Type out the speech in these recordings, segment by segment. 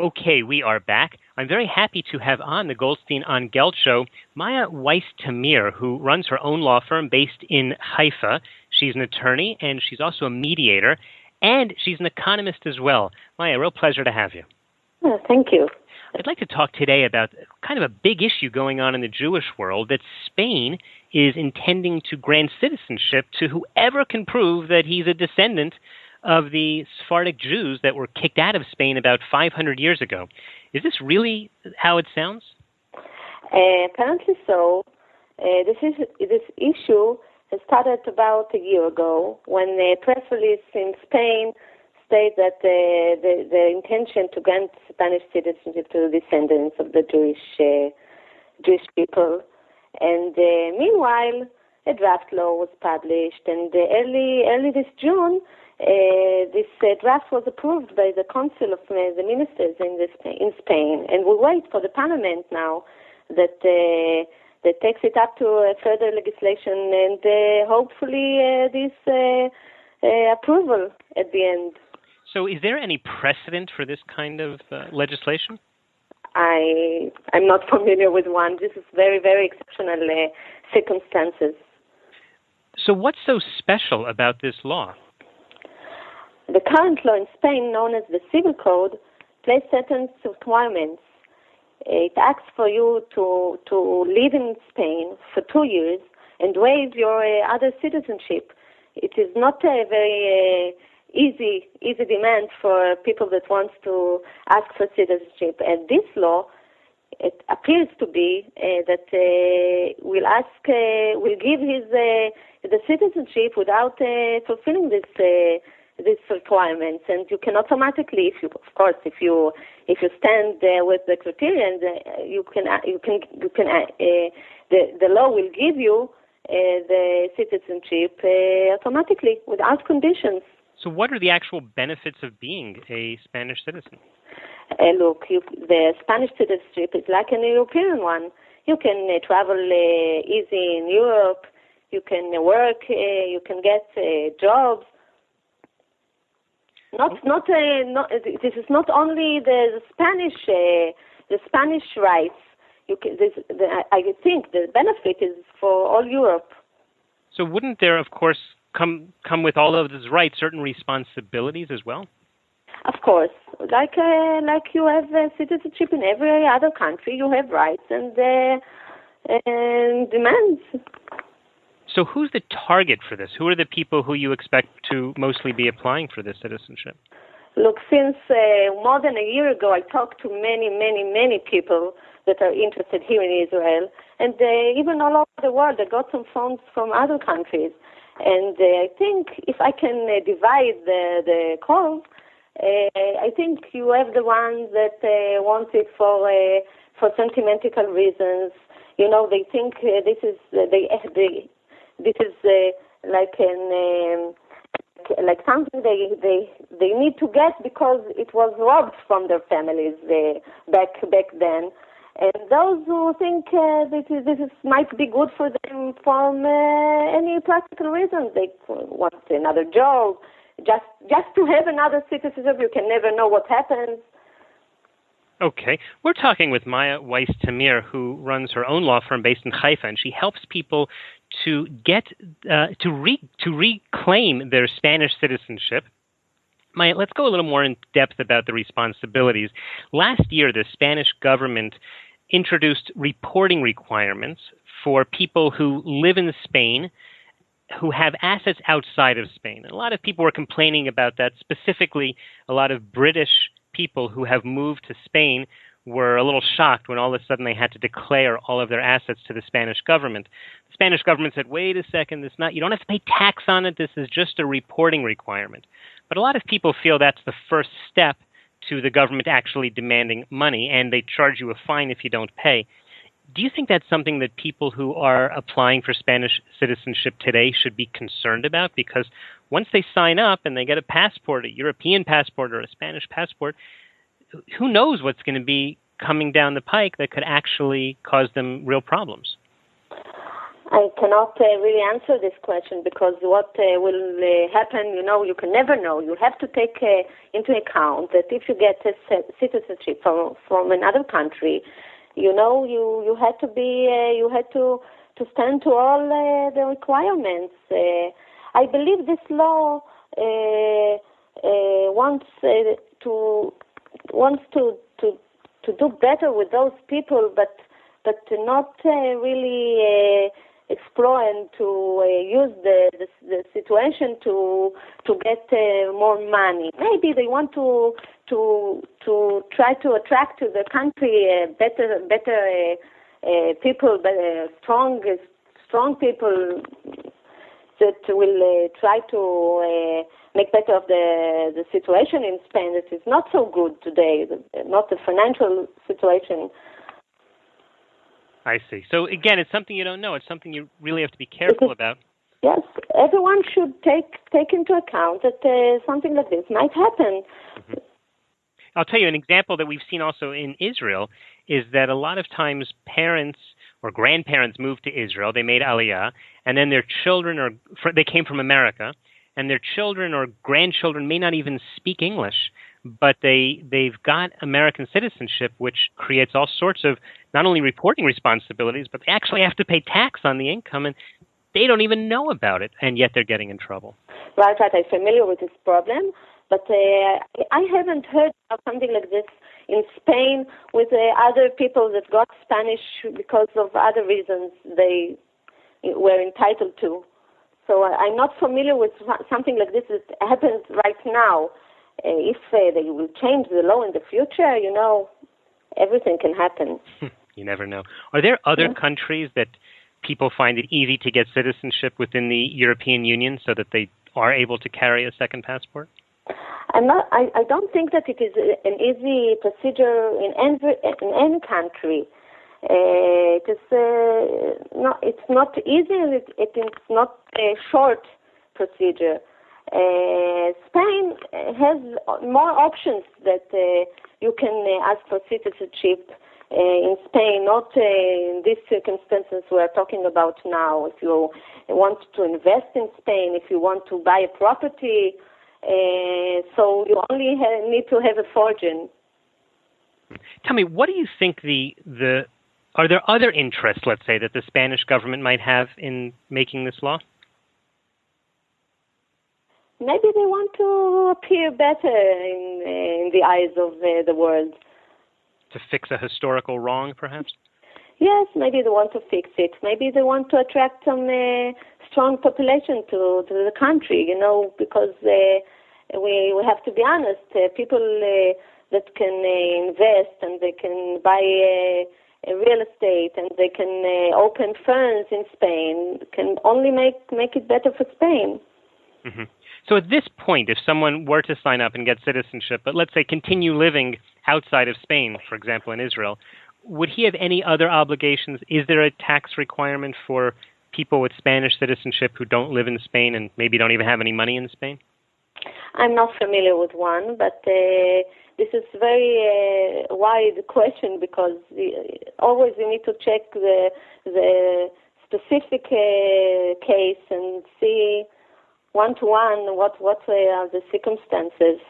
Okay, we are back. I'm very happy to have on the Goldstein on Gelt show Maya Weiss-Tamir, who runs her own law firm based in Haifa. She's an attorney, and she's also a mediator, and she's an economist as well. Maya, real pleasure to have you. Thank you. I'd like to talk today about kind of a big issue going on in the Jewish world, that Spain is intending to grant citizenship to whoever can prove that he's a descendant of the Sephardic Jews that were kicked out of Spain about 500 years ago. Is this really how it sounds? Apparently so. This issue has started about a year ago when a press release in Spain stated that the intention to grant Spanish citizenship to the descendants of the Jewish people. And meanwhile, a draft law was published, and early this June, this draft was approved by the Council of the Ministers in Spain, and we wait for the Parliament now that takes it up to further legislation, and hopefully this approval at the end. So is there any precedent for this kind of legislation? I'm not familiar with one. This is very, very exceptional circumstances. So what's so special about this law? The current law in Spain, known as the Civil Code, places certain requirements. It asks for you to live in Spain for 2 years and waive your other citizenship. It is not a very easy demand for people that want to ask for citizenship. And this law, it appears to be that will give the citizenship without fulfilling these requirements, and you can automatically, if you stand with the criteria, the law will give you the citizenship automatically without conditions. So, what are the actual benefits of being a Spanish citizen? The Spanish citizenship is like an European one. You can travel easy in Europe. You can work. You can get jobs. This is not only the Spanish rights. I think the benefit is for all Europe. So wouldn't there, of course, come with all of these rights certain responsibilities as well? Of course, like you have citizenship in every other country, you have rights and demands. So who's the target for this? Who are the people who you expect to mostly be applying for this citizenship? Look, since more than a year ago, I talked to many people that are interested here in Israel, and even all over the world. I got some phones from other countries, and I think if I can divide the calls, I think you have the ones that want it for sentimental reasons. You know, they think this is like something they need to get because it was robbed from their families back then. And those who think this might be good for them from any practical reasons, they want another job, just to have another citizenship. You can never know what happens. Okay. We're talking with Maya Weiss-Tamir, who runs her own law firm based in Haifa, and she helps people to get to reclaim their Spanish citizenship. Maya, let's go a little more in depth about the responsibilities. Last year, the Spanish government introduced reporting requirements for people who live in Spain who have assets outside of Spain. And a lot of people were complaining about that. Specifically, a lot of British people who have moved to Spain were a little shocked when all of a sudden they had to declare all of their assets to the Spanish government. The Spanish government said, wait a second, you don't have to pay tax on it. This is just a reporting requirement. But a lot of people feel that's the first step to the government actually demanding money, and they charge you a fine if you don't pay. Do you think that's something that people who are applying for Spanish citizenship today should be concerned about? Because once they sign up and they get a passport, a European passport or a Spanish passport, who knows what's going to be coming down the pike that could actually cause them real problems? I cannot really answer this question because what will happen, you can never know. You have to take into account that if you get a citizenship from another country, you had to be, you had to stand to all the requirements. I believe this law wants to do better with those people, but to not really explore and to use the situation to get more money. Maybe they want to try to attract to the country better people, strong people that will try to make better of the situation in Spain. It is not so good today, not the financial situation. I see. So again, it's something you don't know. It's something you really have to be careful about. Yes, everyone should take into account that something like this might happen. Mm-hmm. I'll tell you an example that we've seen also in Israel is that a lot of times parents or grandparents moved to Israel. They made Aliyah, and then their children they came from America, and their children or grandchildren may not even speak English, but they've got American citizenship, which creates all sorts of not only reporting responsibilities, but they actually have to pay tax on the income, and they don't even know about it, and yet they're getting in trouble. Right. I'm familiar with this problem, but I haven't heard of something like this in Spain with other people that got Spanish because of other reasons they were entitled to. So I'm not familiar with something like this that happens right now. If they will change the law in the future, everything can happen. You never know. Are there other countries that people find it easy to get citizenship within the European Union so that they are able to carry a second passport? I don't think that it is an easy procedure in any country. It's not easy. It is not a short procedure. Spain has more options that you can ask for citizenship in Spain, not in these circumstances we are talking about now. If you want to invest in Spain, if you want to buy a property, so you only need to have a fortune. Tell me, what do you think are there other interests, let's say, that the Spanish government might have in making this law? Maybe they want to appear better in the eyes of the world. To fix a historical wrong, perhaps? Yes, maybe they want to fix it. Maybe they want to attract some strong population to the country, because we have to be honest. People that can invest and they can buy real estate and they can open firms in Spain can only make it better for Spain. Mm-hmm. So at this point, if someone were to sign up and get citizenship, but let's say continue living outside of Spain, for example, in Israel, would he have any other obligations? Is there a tax requirement for people with Spanish citizenship who don't live in Spain and maybe don't even have any money in Spain? I'm not familiar with one, but this is a very wide question because always you need to check the specific case and see one-to-one what are the circumstances.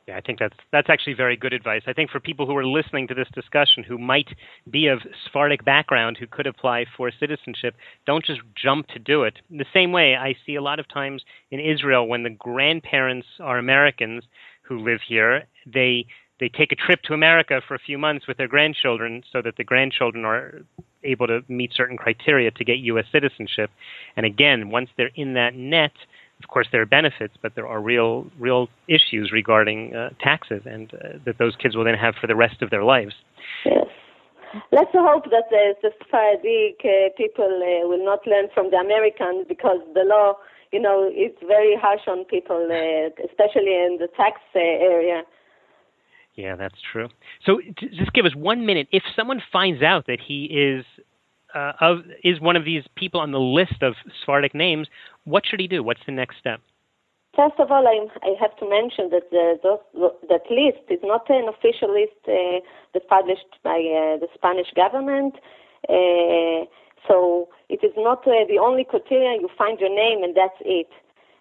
Yeah, I think that's actually very good advice. I think for people who are listening to this discussion who might be of Sephardic background who could apply for citizenship, don't just jump to do it. In the same way, I see a lot of times in Israel when the grandparents are Americans who live here, they take a trip to America for a few months with their grandchildren so that the grandchildren are able to meet certain criteria to get U.S. citizenship. And again, once they're in that net, of course, there are benefits, but there are real issues regarding taxes and that those kids will then have for the rest of their lives. Yes. Let's hope that the Sephardic people will not learn from the Americans because the law, is very harsh on people, especially in the tax area. Yeah, that's true. So just give us 1 minute. If someone finds out that he is one of these people on the list of Sephardic names, what should he do? What's the next step? First of all, I have to mention that that list is not an official list that's published by the Spanish government. So it is not the only criteria. You find your name and that's it.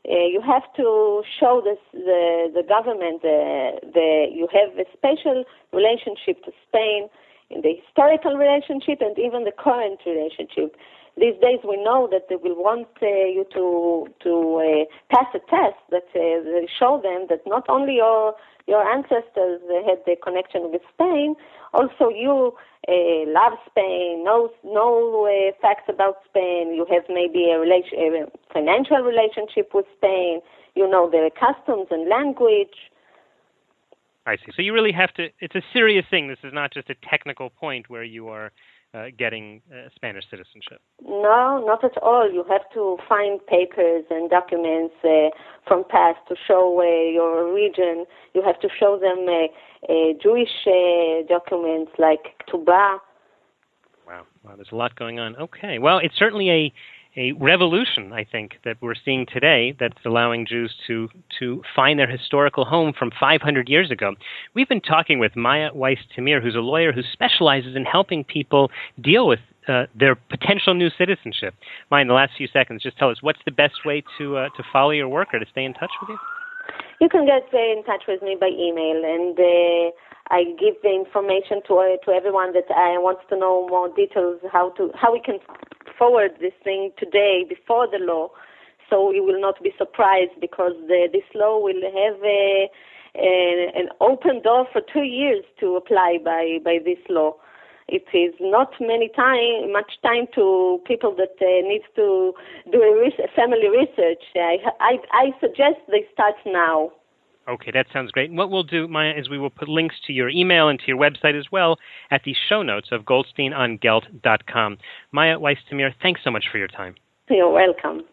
You have to show the government you have a special relationship to Spain, in the historical relationship and even the current relationship. These days we know that they will want you to pass a test that they show them that not only your ancestors had the connection with Spain, also you love Spain, know facts about Spain, you have maybe a financial relationship with Spain, you know their customs and language. I see. So you really have to, it's a serious thing. This is not just a technical point where you are getting Spanish citizenship. No, not at all. You have to find papers and documents from past to show your region. You have to show them Jewish documents like Ketubah. Wow, there's a lot going on. Okay, well, it's certainly a revolution, I think, that we're seeing today that's allowing Jews to find their historical home from 500 years ago. We've been talking with Maya Weiss-Tamir, who's a lawyer who specializes in helping people deal with their potential new citizenship. Maya, in the last few seconds, just tell us, what's the best way to follow your work or to stay in touch with you? You can get in touch with me by email, and I give the information to everyone that wants to know more details, how we can forward this thing today before the law, so you will not be surprised, because this law will have an open door for 2 years to apply by this law. It is not much time to people that need to do a family research. I suggest they start now. Okay, that sounds great. And what we'll do, Maya, is we will put links to your email and to your website as well at the show notes of GoldsteinOnGelt.com. Maya Weiss-Tamir, thanks so much for your time. You're welcome.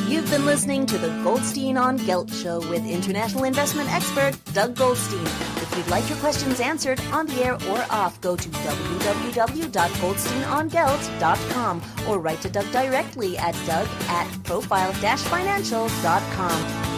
You've been listening to the Goldstein on Gelt show with international investment expert Doug Goldstein. If you'd like your questions answered on the air or off, go to www.goldsteinongelt.com or write to Doug directly at doug@profile-financial.com.